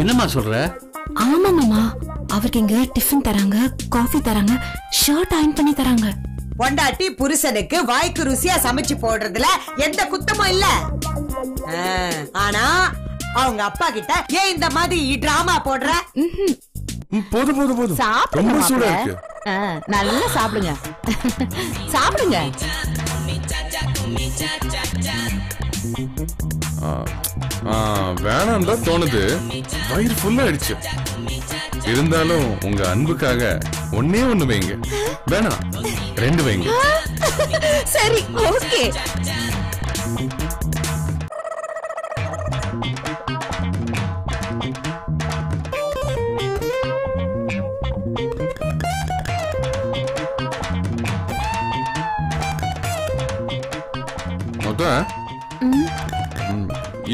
என்னம்மா சொல்ற? ஆமா மாமா, அவருக்கு இங்க டிஃபன் தராங்க, காஃபி தராங்க, ஷர்ட் அயர்ன் பண்ணி தராங்க. பொண்டாட்டி புருஷனுக்கு வாய்க்கு ருசியா சமைச்சு போடுறதுல எந்த குத்தமும் இல்ல. ஆனா அவங்க அப்பா கிட்ட ஏன் இந்த மாதிரி டிராமா போடுற? போதும் போதும் போதும், ரொம்ப சூடா இருக்கு. நல்லா சாப்பிடுங்க சாப்பிடுங்க. வேணாம் தான் தோணுது, வயிறு ஃபுல்லா ஆயிடுச்சு. இருந்தாலும் உங்க அன்புக்காக ஒன்னே ஒண்ணு வைங்க. வேணாம் 2 வைங்க. சரி ஓகே.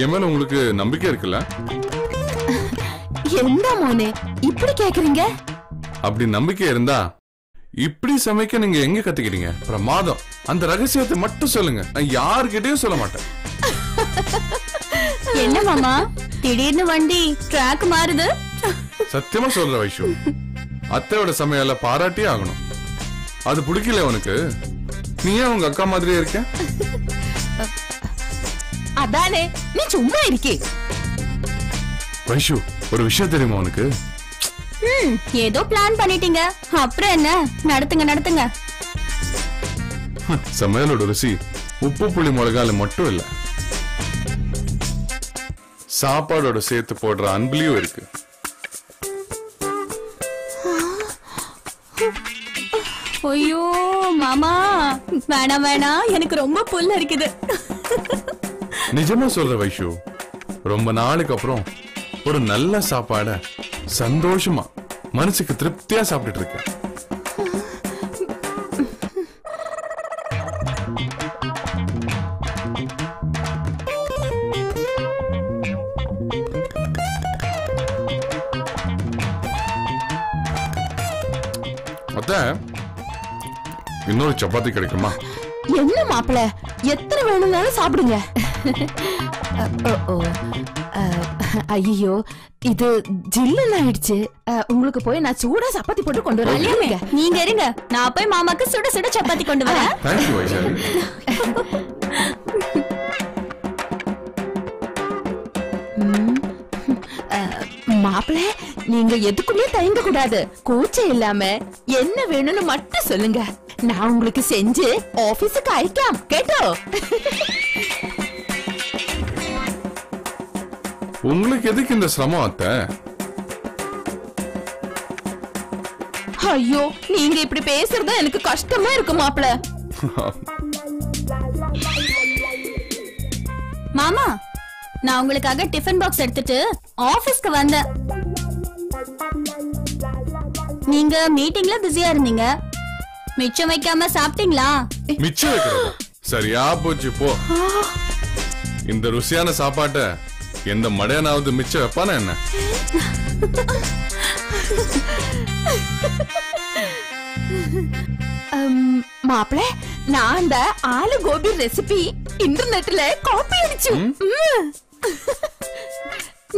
என் மேல உங்களுக்கு நம்பிக்கை இருக்குல்ல? என்ன மோனே இப்படி கேக்குறீங்க? அப்படி நம்பிக்கை இருந்தா இப்படி சமைக்க நீங்க எங்க கத்துக்கிறீங்க? பிரமாதம். அந்த ரகசியத்தை மட்டும் சொல்லுங்க, நான் யார்கிட்டயும் சொல்ல மாட்டேன். என்ன மாமா திடீர்னு வண்டி ட்ராக் மாறுது? சத்தியமா சொல்ற வைஷு, அத்தையோட சமையல பாராட்டியே ஆகணும். அது பிடிக்கல உனக்கு? நீ ஏன் உங்க அக்கா மாதிரியே இருக்க? அதானே, நீ சும்மா இருக்கே. வைஷு, ஒரு விஷயம் தெரியுமா உனக்கு? ஏதோ பிளான் பண்ணிட்டீங்க, அப்புறம் என்ன? நடத்துங்க நடத்துங்க. சமையலோட ருசி உப்பு புளி மிளகால மட்டும் இல்ல, சாப்பாடோட சேர்த்து போடுற அன்புலயும் இருக்கு. ஐயோ மாமா, வேணாம் வேணாம், எனக்கு ரொம்ப புல்ல இருக்குது. நிஜமா சொல்ற வைஷு, ரொம்ப நாளுக்கு அப்புறம் ஒரு நல்ல சாப்பாட சந்தோஷமா மனசுக்கு திருப்தியா சாப்பிட்டு இருக்கேன். அத்தை, இன்னொரு சப்பாத்தி கிடைக்குமா? என்ன மாப்பிள, எத்தனை வேணும்னாலும் சாப்பிடுங்க. ஐயோ, இது ஜில்லுன்னு ஆயிடுச்சு. உங்களுக்கு போய் நான் சூடா சப்பாத்தி போட்டு கொண்டு வரேன். நீங்க இருங்க, நான் போய் மாமாக்கு சுட சுட சப்பாத்தி கொண்டு வரேன். தேங்க்யூ வைஷாலி. மாப்பிள, நீங்க எதுக்குமே தயங்க கூடாது. கூச்சம் இல்லாம என்ன வேணும்னு மட்டும் சொல்லுங்க, நான் உங்களுக்கு செஞ்சு ஆபீஸுக்கு அழைக்கலாம். கேட்டோ? உங்களுக்கு எதுக்கு இந்த சிரமம் அத்தை? ஐயோ, நீங்க இப்படி பேசுறதா எனக்கு கஷ்டமா இருக்கு மாப்பிள. மாமா, நான் உங்களுக்காக டிஃபன் பாக்ஸ் எடுத்துட்டு ஆபீஸ்க்கு வந்தேன். நீங்க மீட்டிங்ல பிஸியா இருந்தீங்க, மிச்சம் வைக்காம சாப்பிட்டீங்களா? மிச்சம் வைக்கிறதா? சரியா போச்சு போ. இந்த ருசியான சாப்பாட்ட எந்த மடையனாவது மிச்சம் வைப்பானா என்ன? மாப்பிள, நான் அந்த ஆலு கோபி ரெசிபி இன்டர்நெட்ல காப்பி அடிச்சு.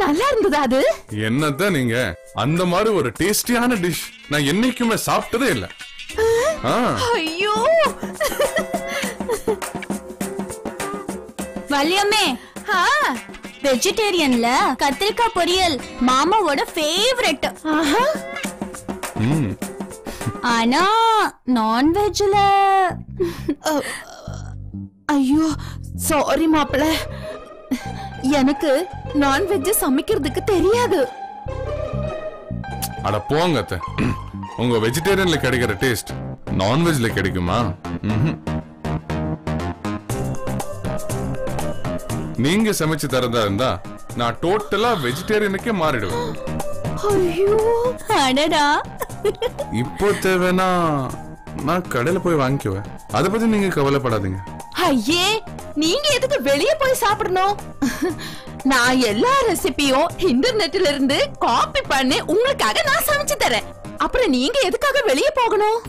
நல்லா இருந்ததா அது? என்னதான் நீங்க அந்த மாதிரி ஒரு டேஸ்டியான டிஷ் நான் என்னைக்குமே சாப்பிட்டதே இல்ல. ஐயோ வள்ளியம்மே, வெஜிடேரியன்ல கத்திரிக்காய் பொரியல் மாமாவோட ஃபேவரட். ஆனா நான்வெஜ்ல ஐயோ சாரி மாப்பிள, எனக்கு நான்வெஜ் சமைக்கிறதுக்கு தெரியாது. அட போங்க அத்தை, உங்க வெஜிடேரியன்ல கிடைக்கிற டேஸ்ட் நான்வெஜ்ல கிடைக்குமா? நீங்க சமைச்சு தரதா இருந்தா நான் டோட்டலா வெஜிடேரியனுக்கே மாறிடுவேன். ஐயோ அடடா, இப்போ தேவைன்னா நான் கடையில போய் வாங்கிக்குவேன், அத பத்தி நீங்க கவலைப்படாதீங்க. ஐயே, நீங்க எதுக்கு வெளியே போய் சாப்பிடணும்? நான் எல்லா ரெசிபியும் இன்டர்நெட்ல இருந்து காப்பி பண்ணி உங்களுக்காக நான் சமைச்சு தரேன். அப்புறம் நீங்க எதுக்காக வெளியே போகணும்?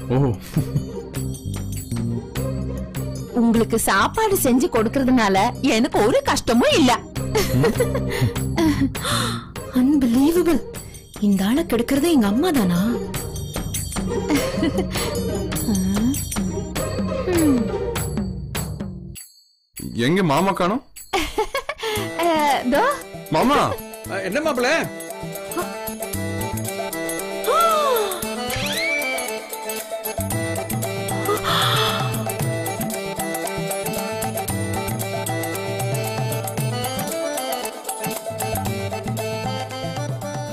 உங்களுக்கு சாப்பாடு செஞ்சு கொடுக்கறதுனால எனக்கு ஒரு கஷ்டமும் இல்ல. அன்பிலீவபிள். இந்த ஆளை கெடுக்கிறதே எங்க அம்மா தானா? எங்க மாமா காணோம்? மாமா என்ன மாப்பிள்ள?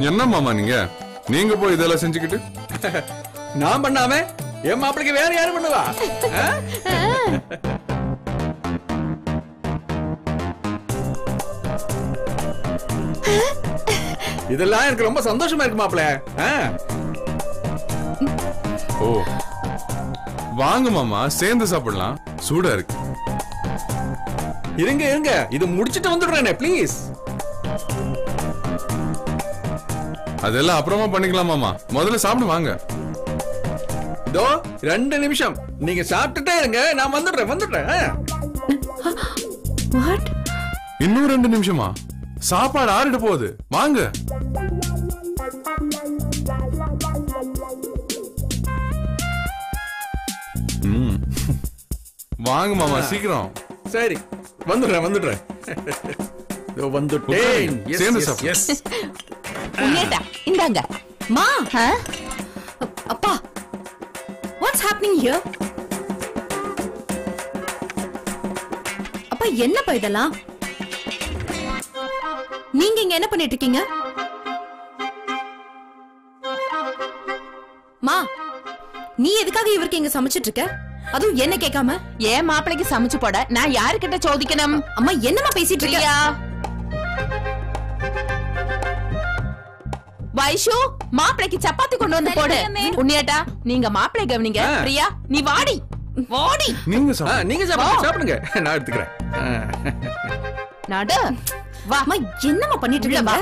என்ன மாமா நீங்க போய் இதெல்லாம் செஞ்சுக்கிட்டு? நான் பண்ணாம என் மாப்பிளைக்கு வேற யாரு பண்ணுவா? இதெல்லாம் எனக்கு ரொம்ப சந்தோஷமா இருக்கு மாப்பிள்ள. ஓ வாங்க மாமா, சேர்ந்து சாப்பிடலாம். சூடா இருக்கு. இருங்க இருங்க, இது முடிச்சிட்டு வந்துடுறேனே ப்ளீஸ். அதெல்லாம் அப்புறமா பண்ணிக்கலாம் மாமா, முதல்ல சாப்பிடு வாங்க. இதோ 2 நிமிஷம் நீங்க சாப்பிட்டுட்டே இருங்க, நான் வந்துடுறேன். வாட்? இன்னும் 2 நிமிஷமா? சாப்பாடு ஆறிட்டு போகுது, வாங்க. வாங்க மாமா, சீக்கிரம். சரி வந்துடுறேன். வந்துட்டேன். சேர்ந்து சாப்பிடு. இந்தாங்க. மா, அப்பா, வாட்ஸ் ஹேப்பனிங் ஹியர்? அப்பா, என்னப்பா இதெல்லாம்? நீங்க இங்க என்ன பண்ணிட்டு இருக்கீங்க? மா, நீ எதுக்காக இவருக்கு இங்க சமைச்சிட்டு இருக்க? அதுவும் என்ன கேட்காம? ஏன் மாப்பிளைக்கு சமைச்சு போட நான் யாருக்கிட்ட சோதிக்கணும்? அம்மா, என்னமா பேசிட்டு இருக்கியா? வைஷு, மாப்பிளைக்கு சப்பாத்தி கொண்டு வந்து போடு. உன்னியேட்டா, நீங்க மாப்பிளை கவனிங்க. பிரியா, நீ வாடி. நீங்க சாப்பிடுங்க, நான் எடுத்துக்கிறேன். நட வா. அம்மா, என்னமா பண்ணிட்டு இருக்க?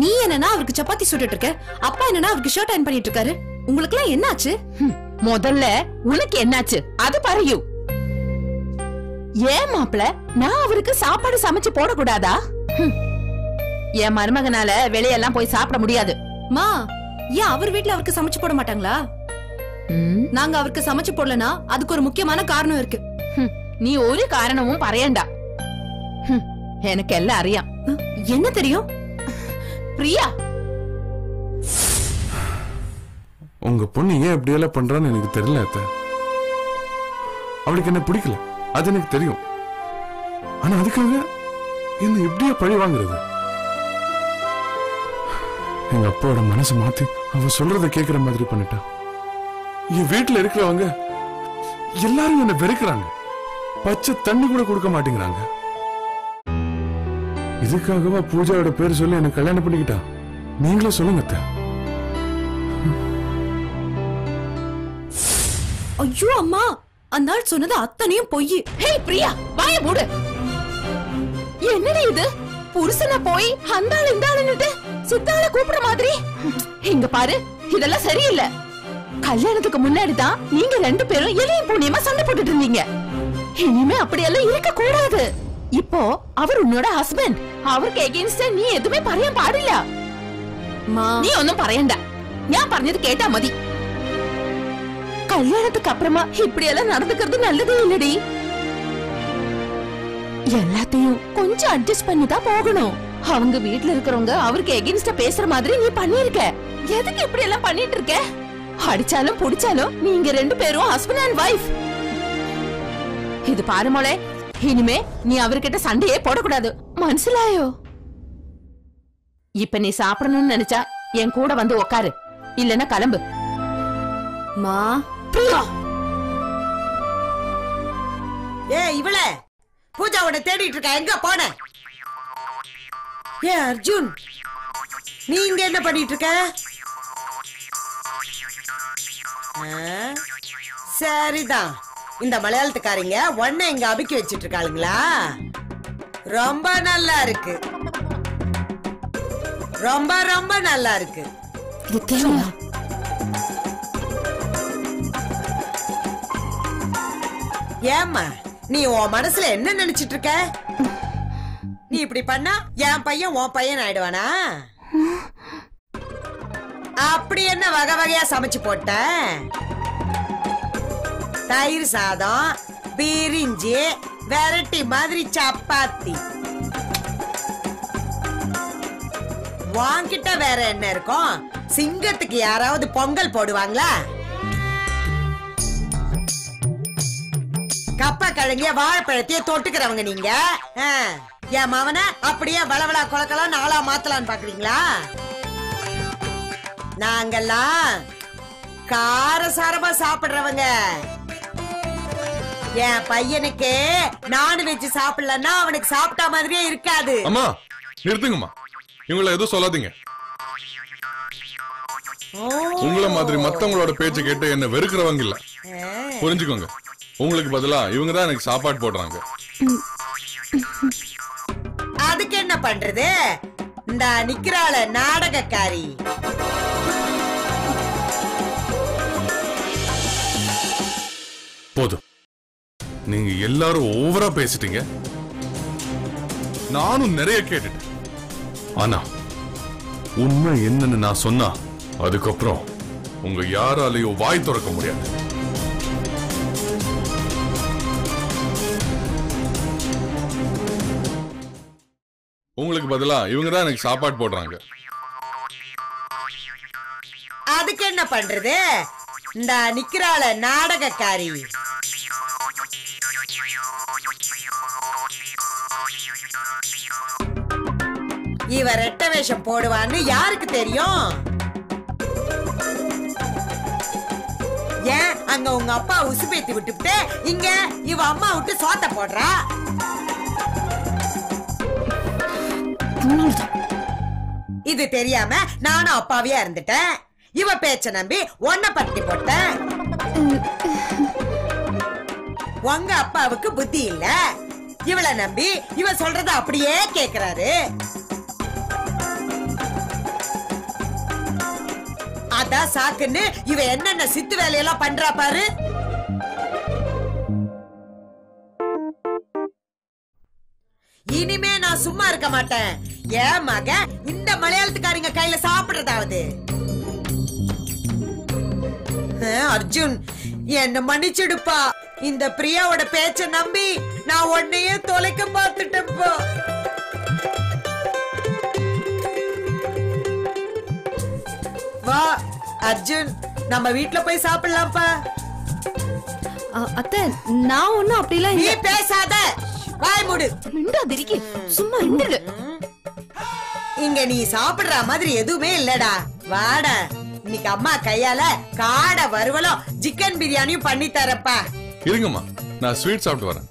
நீ என்னன்னா அவருக்கு சப்பாத்தி சுட்டுட்டு இருக்க, அப்பா என்னன்னா அவருக்கு ஷர்ட் அயர்ன் பண்ணிட்டு இருக்காரு. உங்களுக்கு எல்லாம் என்னாச்சு? முதல்ல உனக்கு என்னாச்சு அது பரையும். ஏன் மாப்பிள நான் அவருக்கு சாப்பாடு சமைச்சு போடக்கூடாதா? என் மருமகனால வெளியெல்லாம் போய் சாப்பிட முடியாது. மா, ஏன் அவர் வீட்ல அவருக்கு சமைச்சு போட மாட்டாங்களா? நாங்க அவருக்கு சமைச்சு போடலனா அதுக்கு ஒரு முக்கியமான காரணம் இருக்கு. நீ ஒரு காரணமும் பரையண்டா. எனக்கு எல்லாம் அறியாம். என்ன தெரியும்? பிரியா, உங்க பொண்ணு ஏன் இப்படி எல்லாம் பண்றான்னு எனக்கு தெரியல அத்தை. அவளுக்கு என்ன பிடிக்கல, அது எனக்கு தெரியும். ஆனா அதுக்காக என்ன இப்படியே பழி வாங்குறது? எங்க அப்பாவோட மனசு மாத்தி அவ சொல்றத கேக்குற மாதிரி பண்ணிட்டா. என் வீட்டுல இருக்கிறவங்க எல்லாரும் என்ன வெறுக்கிறாங்க, பச்சை தண்ணி கூட கொடுக்க மாட்டேங்கிறாங்க. இதுக்காகவா பூஜாவோட பேர் சொல்லி என்ன கல்யாணம் பண்ணிக்கிட்டா? நீங்களே சொல்லுங்க அத்தை. ஐயோ அம்மா, அந்த ஆள் சொன்னது அத்தனையும் பொய். ஹே பிரியா, வாய மூடு. என்னடி இது? புருஷனை போய் அந்தாள் இந்தாளுன்னுட்டு சித்தாள கூப்பிடுற மாதிரி. இங்க பாரு, இதெல்லாம் சரியில்லை. கல்யாணத்துக்கு முன்னாடி தான் நீங்க 2 பேரும் எலியும் பூனியமா சண்டை போட்டுட்டு இருந்தீங்க. இனிமே அப்படியெல்லாம் இருக்க கூடாது. இப்போ அவர் உன்னோட ஹஸ்பண்ட், அவருக்கு எகென்ஸ்டா நீ எதுவுமே பறைய பாடில்ல. நீ ஒன்னும் பறையண்டா, நான் പറഞ്ഞது கேட்டா மதி. கல்யாணத்துக்கு அப்புறமா இப்படி எல்லாம் நடந்துக்கிறது நல்லதே இல்லடி. எல்லாத்தையும் கொஞ்சம் அட்ஜஸ்ட் பண்ணி தான் போகணும். அவங்க வீட்டுல இருக்கிறவங்க அவருக்கு எகென்ஸ்டா பேசுற மாதிரி நீ பண்ணிருக்க. எதுக்கு இப்படி எல்லாம் பண்ணிட்டு இருக்க? அடிச்சாலும் புடிச்சாலும் நீங்க 2 பேரும் ஹஸ்பண்ட் அண்ட் வைஃப். இது பாரு மோளே, இனிமே நீ அவர்கிட்ட சண்டையே போடக்கூடாது, மனசிலாயோ? இப்ப நீ சாப்பிடணும்னு நினைச்சா என் கூட வந்து உக்காரு, இல்லன்னா கிளம்பு. மா, பிரியா. இவள பூஜாவோட தேடிட்டு இருக்க, எங்க போன? அர்ஜுன், நீ இங்க என்ன பண்ணிட்டு இருக்க? சரிதான், இந்த மலையாளத்துக்காரிங்க ஒன்ன இங்க அபிக்கி வச்சிட்டு இருக்காளுங்களா? ரொம்ப நல்லா இருக்கு, ரொம்ப ரொம்ப நல்லா இருக்கு. இது தேவையா? ஏம்மா, நீ உன் மனசுல என்ன நினைச்சிட்டு இருக்க? நீ இப்படி பண்ணா என் பையன் உன் பையன் ஆயிடுவானா? அப்படி என்ன வகை வகையா சமைச்சு போட்ட? தயிர் சாதம், பிரிஞ்சி, வெரைட்டி மாதிரி சப்பாத்தி. வாங்கிட்ட வேற என்ன இருக்கும்? சிங்கத்துக்கு யாராவது பொங்கல் போடுவாங்களா? கப்பா கிழங்கிய வாழைப்பழத்தையே தொட்டுக்கிறவங்க நீங்க. என் மவன அப்படியே வளவளா கொலக்கலாம் நாளா மாத்தலான்னு பாக்குறீங்களா? நாங்கெல்லாம் காரசாரமா சாப்பிடுறவங்க. என் பையனுக்கு நான்வெஜ் சாப்பிடலன்னா அவனுக்கு சாப்பிட்ட மாதிரியே இருக்காது. அம்மா நிறுத்துங்கம்மா, இவங்கள எதுவும் சொல்லாதீங்க. உங்கள மாதிரி மத்தவங்களோட பேச்ச கேட்டு என்ன வெறுக்கிறவங்க இல்ல, புரிஞ்சுக்கோங்க. உங்களுக்கு பதிலா இவங்க தான் எனக்கு சாப்பாடு போடுறாங்க. அதுக்கு என்ன பண்றது? இந்த நிக்கிறாள நாடகக்காரி. போதும், நீங்க எல்லாரும் ஓவரா பேசிட்டீங்க. நானும் நிறைய கேட்டுட்டேன். ஆனா உண்மை என்னன்னு நான் சொன்னா அதுக்கப்புறம் உங்க யாராலையும் வாய் திறக்க முடியாது. உங்களுக்கு பதிலா இவங்க தான் எனக்கு சாப்பாடு போடுறாங்க. அதுக்கு என்ன பண்றது? இந்த நிக்கிறாள நாடகக்காரி. இவ ரெட்ட வேஷம் போடுவான்னு யாருக்கு தெரியும்? ஏன் அங்க உங்க அப்பா உசுப்பேத்தி விட்டுவிட்டு இங்க இவ அம்மா விட்டு சோத்த போடுறா. இது தெரியாம நானும் அப்பாவியா இருந்துட்டேன். இவ பேச்ச நம்பி ஒன்ன பத்தி போட்டேன். உங்க அப்பாவுக்கு புத்தி இல்ல, இவளை நம்பி இவ சொல்றத அப்படியே கேக்குறாரு. அதான் சாக்குன்னு இவ என்னென்ன சித்து வேலையெல்லாம் பண்றா பாரு. இனிமே நான் சும்மா இருக்க மாட்டேன். ஏன் மக இந்த மலையாளத்துக்காரங்க கையில சாப்பிடுறதாவது. அர்ஜுன் என்ன மன்னிச்சிடுப்பா. இந்த பிரியாவோட பேச்ச நம்பி நான் உன்னையே தொலைக்க பார்த்துட்டேன்ப்பா. வா அர்ஜுன், நம்ம வீட்ல போய் சாப்பிடலாம்ப்பா. அத்தை, நான் ஒண்ணும் அப்படிலாம் நீ பேசாத, வாய் மூடு. மிண்டாதிரிக்கு சும்மா இருந்துரு. இங்க நீ சாப்பிடுற மாதிரி எதுவுமே இல்லடா. வாடா, இன்னைக்கு அம்மா கையால காடை வறுவலும் சிக்கன் பிரியாணியும் பண்ணி தரப்பா. இருங்கம்மா, நான் ஸ்வீட் சாப்பிட்டு வரேன்.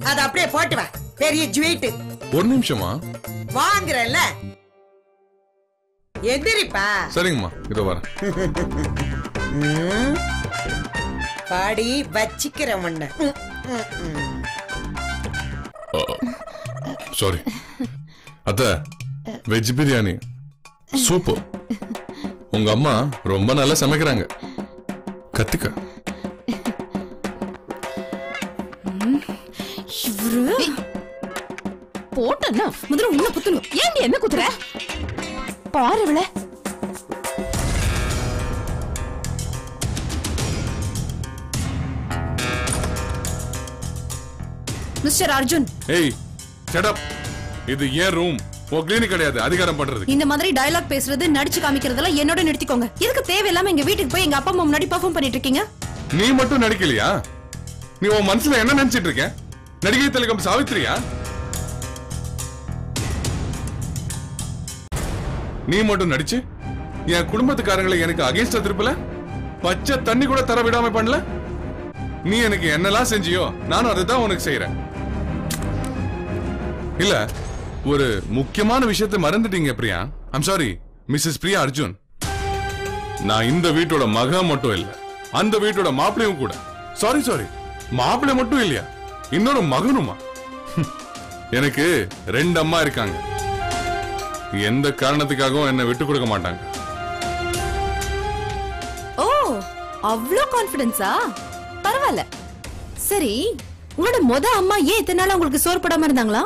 அத அப்படியே போட்டு வா, பெரிய ஸ்வீட். ஒரு நிமிஷமா வாங்குறல்ல, எதிரிப்பா. சரிங்கம்மா, இதோ வரேன். பாடி வச்சிக்கிற முன்ன. சாரி அத்த, வெஜ் பிரியாணி சூப்பர். உங்க அம்மா ரொம்ப நல்லா சமைக்கிறாங்க, கத்துக்க. போட்டா முதல்ல உள்ள குத்தணும். ஏன் என்ன குத்துற பாருவல? மிஸ்டர் அர்ஜுன், ஏய் ஷட் அப். இது ஏன் ரூம், உன் கிளினிக் கிடையாது அதிகாரம் பண்றது. இந்த மாதிரி டயலாக் பேசுறது, நடிச்சு காமிக்கிறதெல்லாம் என்னோட நிறுத்திக்கோங்க. இதுக்கு தேவையில்லாம எங்க வீட்டுக்கு போய் எங்க அப்பா அம்மா முன்னாடி பெர்ஃபார்ம் பண்ணிட்டு இருக்கீங்க. நீ மட்டும் நடிக்கலையா? நீ உன் மனசுல என்ன நினைச்சிட்டு இருக்க? நடிகை திலகம் சாவித்திரியா? நீ மட்டும் நடிச்சு என் குடும்பத்துக்காரங்களை எனக்கு அகைன்ஸ்டா திருப்பல, பச்சை தண்ணி கூட தர விடாம பண்ணல. நீ எனக்கு என்னெல்லாம் செஞ்சியோ நானும் அதை தான் உனக்கு செய்யறேன். இல்ல, ஒரு முக்கியமான விஷயத்தை மறந்துட்டீங்க Priya. I'm sorry Mrs Priya Arjun. நான் இந்த வீட்டோட மக மட்டும் இல்ல, அந்த வீட்டோட மாப்பிளையும் கூட. சாரி சாரி, மாப்பிள்ளை மட்டும் இல்லையா, இன்னொரு மகனுமா. எனக்கு 2 அம்மா இருக்காங்க. எந்த காரணத்துக்காகவும் என்ன விட்டு கொடுக்க மாட்டாங்க. ஓ, அவ்ளோ கான்ஃபிடன்ஸா? பரவாயில்ல. சரி, உங்களோட அம்மா ஏன் இத்தனை நாளா உங்களுக்கு சோறு போடாம இருந்தாங்களா?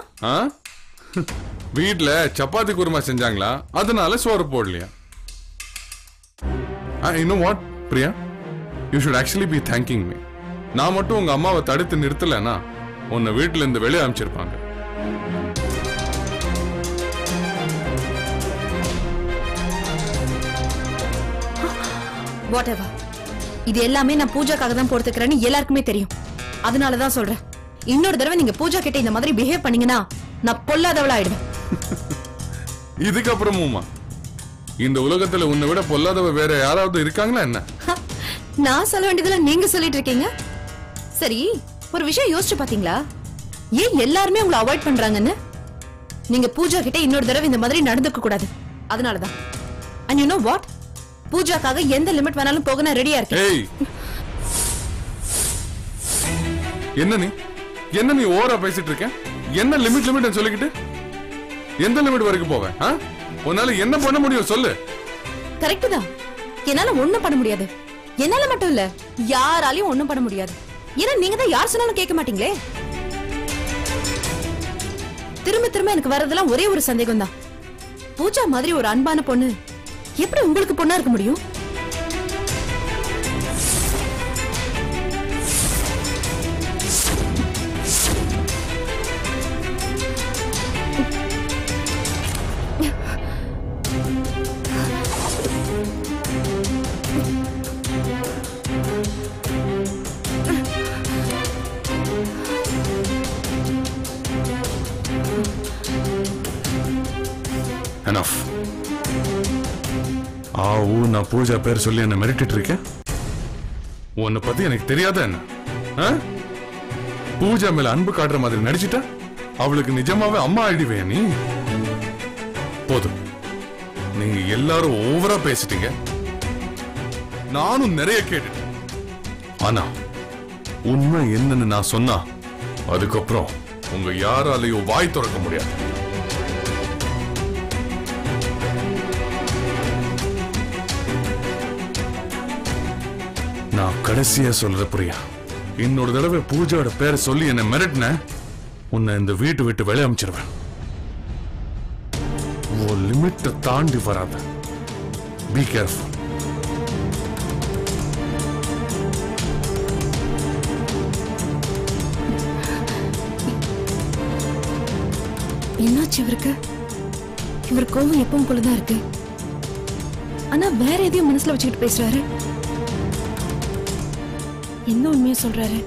வீட்ல சப்பாத்தி குருமா செஞ்சாங்களா, அதனால சோறு போடலையா. You know what, Priya? You should actually be thanking me. நான் மட்டும் உங்க அம்மாவை தடுத்து நிறுத்தலைன்னா உன்னை வீட்டுல இருந்து வெளியே அனுப்பிச்சிருப்பாங்க. Whatever. இது எல்லாமே நான் பூஜாக்காக தான் போட்டுக்கிறேன்னு எல்லாருக்குமே தெரியும். அதனாலதான் சொல்றேன், இன்னொரு தடவை நீங்க பூஜா கிட்ட இந்த மாதிரி பிஹேவ் பண்ணீங்கன்னா நான் பொல்லாதவளா ஆயிடுவேன். இதுக்கப்புறமுமா இந்த உலகத்துல உன்னை விட பொல்லாதவ வேற யாராவது இருக்காங்களா என்ன? நான் சொல்ல வேண்டியதுல நீங்க சொல்லிட்டு இருக்கீங்க. சரி, ஒரு விஷயம் யோசிச்சு பாத்தீங்களா? ஏன் எல்லாருமே உங்களை அவாய்ட் பண்றாங்கன்னு? நீங்க பூஜா கிட்ட இன்னொரு தடவை இந்த மாதிரி நடந்துக்க கூடாது. அதனாலதான். And you know what? பூஜாக்காக எந்த லிமிட் வேணாலும் போக நான் ரெடியா இருக்கேன். என்ன நீ ஓவரா பேசிட்டு இருக்க? என்ன லிமிட் சொல்லிக்கிட்டு எந்த லிமிட் வரைக்கும் போவேன்? உன்னால என்ன பண்ண முடியும் சொல்லு. கரெக்ட் தான், என்னால ஒண்ணும் பண்ண முடியாது. என்னால மட்டும் இல்ல, யாராலையும் ஒண்ணும் பண்ண முடியாது. ஏன்னா நீங்க தான் யார் சொன்னாலும் கேட்க மாட்டீங்களே. திரும்ப திரும்ப எனக்கு வர்றதெல்லாம் ஒரே ஒரு சந்தேகம் தான். பூஜா மாதிரி ஒரு அன்பான பொண்ணு எப்படி உங்களுக்கு பொண்ணா இருக்க முடியும்? Enough. நான் பூஜா பேர் சொல்லி என்ன மிரட்டிட்டு இருக்கேன். உன்னை பத்தி எனக்கு தெரியாத என்ன? பூஜா மேல அன்பு காட்டுற மாதிரி நடிச்சிட்டா அவளுக்கு நிஜமாவே அம்மா ஆயிடுவே. நீ போதும், நீங்க எல்லாரும் ஓவரா பேசிட்டீங்க. நானும் நிறைய கேட்டுட்டேன். ஆனா உண்மை என்னன்னு நான் சொன்னா அதுக்கப்புறம் உங்க யாராலையும் வாய் திறக்க முடியாது. நான் கடைசியா சொல்ற பிரியா, இன்னொரு தடவை பூஜாவோட பேரை சொல்லி என்ன மிரட்டின, உன்னை இந்த வீட்டு விட்டு வெளியே அனுப்பிச்சிருவேன். உன் லிமிட்டை தாண்டி வராத. Be careful. என்னாச்சு இவருக்கு? இவர் கோவம் எப்பவும் போலதான் இருக்கு. ஆனா வேற எதையும் மனசுல வச்சுக்கிட்டு பேசுறாரு. என்ன உண்மையா சொல்றாரு?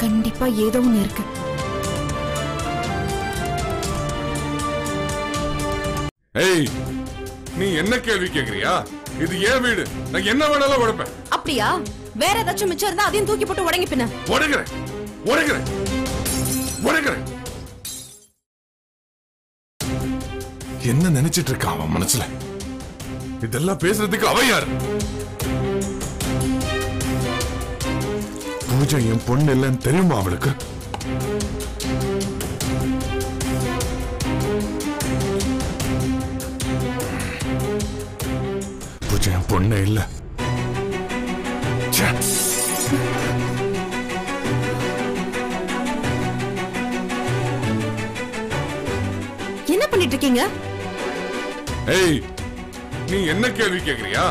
கண்டிப்பா ஏதோ ஒண்ணு இருக்கு. ஏய், நீ என்ன கேள்வி கேக்குறியா? இது ஏன் வீடு, நான் என்ன வேணாலும் உடைப்பேன். அப்படியா? வேற ஏதாச்சும் மிச்சம் இருந்தா அதையும் தூக்கி போட்டு உடைங்க பின்ன. உடைக்கிறேன். என்ன நினைச்சிட்டு இருக்கா அவன் மனசுல? இதெல்லாம் பேசுறதுக்கு அவ யாரு? பூஜா என் பொண்ணு இல்லைன்னு தெரியுமா அவளுக்கு? பூஜா என் பொண்ணு இல்ல. என்ன பண்ணிட்டு இருக்கீங்க? ஏய், நீ என்ன கேள்வி கேக்குறியா?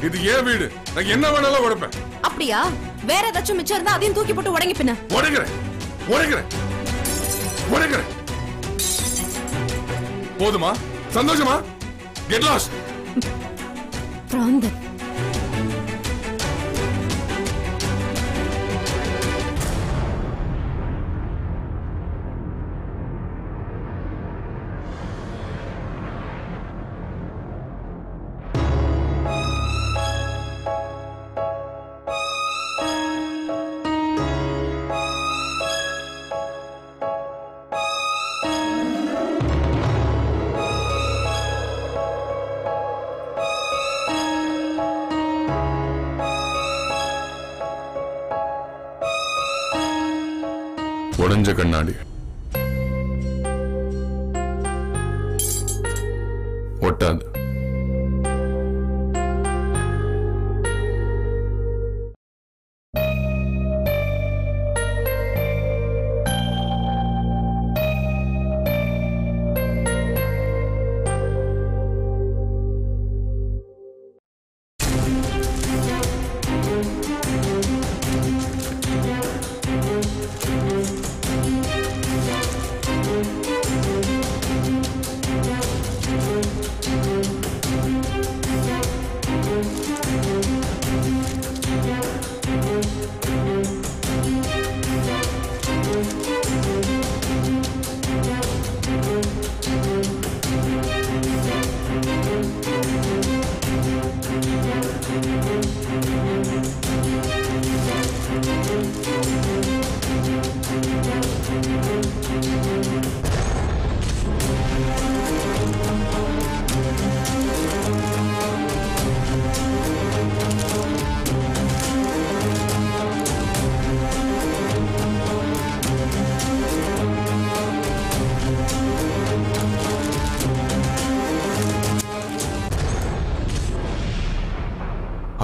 இது ஏன் வீடு, நான் என்ன வேணாலும் உடைப்பேன். அப்படியா? வேற ஏதாச்சும் மிச்சம் இருந்தா அதையும் தூக்கி போட்டு உடைங்க பின்ன. உடைக்கிறேன். போதுமா? சந்தோஷமா? Get lost. பிராந்தன். உடைஞ்ச கண்ணாடி ஒட்டாது.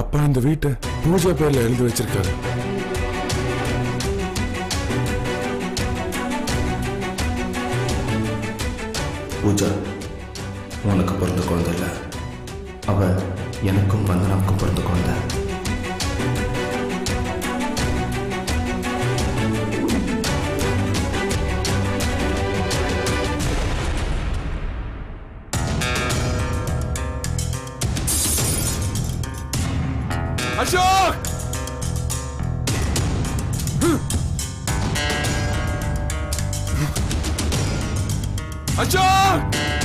அப்பா இந்த வீட்டை பூஜா பேர்ல எழுதி வச்சிருக்காரு. பூஜா உனக்கு பிறந்த குழந்தை இல்ல, அவ எனக்கும் வந்தனாவுக்கும் பிறந்த குழந்தை. அசோக்! அசோக்!